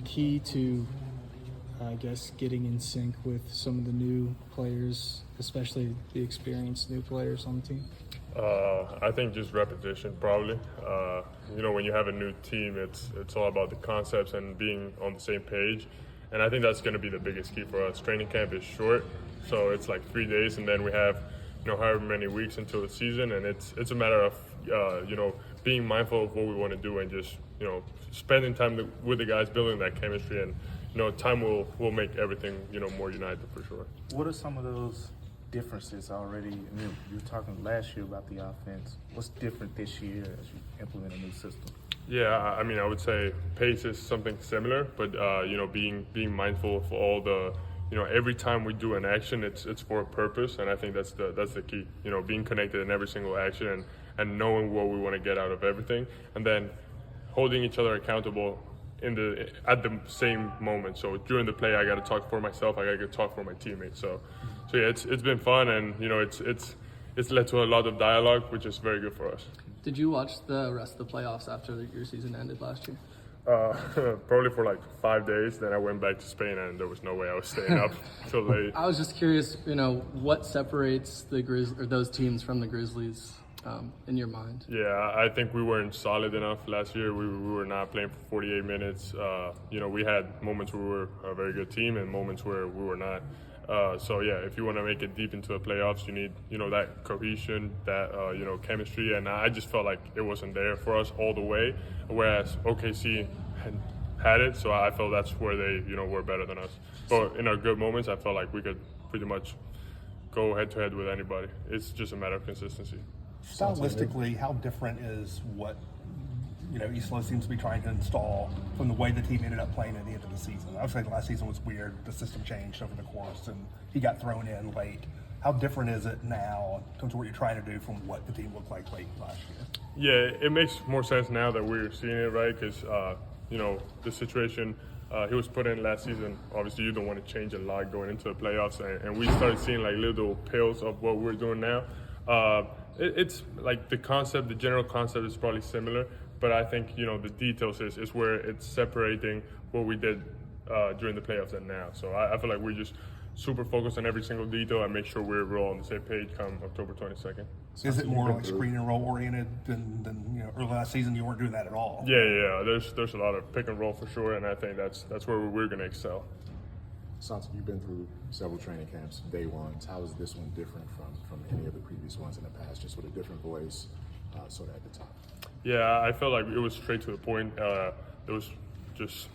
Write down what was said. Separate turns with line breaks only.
key to, I guess, getting in sync with some of the new players, especially the experienced new players on the team?
I think just repetition, probably. When you have a new team, it's all about the concepts and being on the same page. And I think that's going to be the biggest key for us. Training camp is short, so it's like 3 days, and then we have, however many weeks until the season. And it's a matter of, being mindful of what we want to do and just, spending time with the guys, building that chemistry, and time will make everything, more united for sure.
What are some of those differences already? I mean, you were talking last year about the offense. What's different this year as you implement a new system?
Yeah, I would say pace is something similar, but being mindful of all the, every time we do an action, it's for a purpose, and I think that's the key. Being connected in every single action and knowing what we want to get out of everything, and then holding each other accountable at the same moment. So during the play, I got to talk for myself. I got to talk for my teammates. So yeah, it's been fun, and it's led to a lot of dialogue, which is very good for us.
Did you watch the rest of the playoffs after your season ended last year?
Probably for like 5 days. Then I went back to Spain, and there was no way I was staying up till late.
I was just curious, what separates those teams from the Grizzlies in your mind?
Yeah, I think we weren't solid enough last year. We were not playing for 48 minutes. We had moments where we were a very good team and moments where we were not. So yeah, if you want to make it deep into the playoffs, you need, that cohesion, that, chemistry. And I just felt like it wasn't there for us all the way, whereas OKC had it. So I felt that's where they, were better than us. But in our good moments, I felt like we could pretty much go head to head with anybody. It's just a matter of consistency.
Stylistically, how different is what Isla seems to be trying to install from the way the team ended up playing at the end of the season? I would say the last season was weird. The system changed over the course, and he got thrown in late. How different is it now in terms of what you're trying to do from what the team looked like late last year?
Yeah, it makes more sense now that we're seeing it, right? Because, the situation he was put in last season, obviously you don't want to change a lot going into the playoffs, and we started seeing like little pills of what we're doing now. It's like the general concept is probably similar, but I think, the details is where it's separating what we did during the playoffs and now. So I feel like we're just super focused on every single detail and make sure we're all on the same page come October 22nd.
Is it more like screen and roll oriented than early last season? You weren't doing that at all.
Yeah. There's a lot of pick and roll for sure, and I think that's where we're going to excel.
Santi, you've been through several training camps, day ones. How is this one different from any of the previous ones in the past? Just with a different voice, sort of at the top.
Yeah, I felt like it was straight to the point. There was just